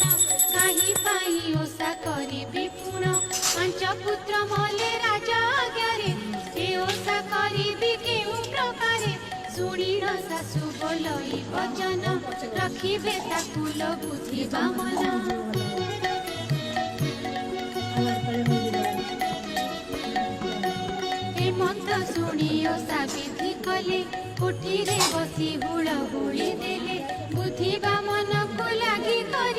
कहीं पाई ओसा करी विपुण पंच पुत्र मले राजा आज्ञारे ए ओसा करी केउ प्रकारे शुणी न सासु बोलई वचन रखिबे ताकुल बुझिबा मन मत शुणी ओसा विधि कले कुठी रे बसी हुड़ हुड़ी देले बुझिबा मन को लागी कर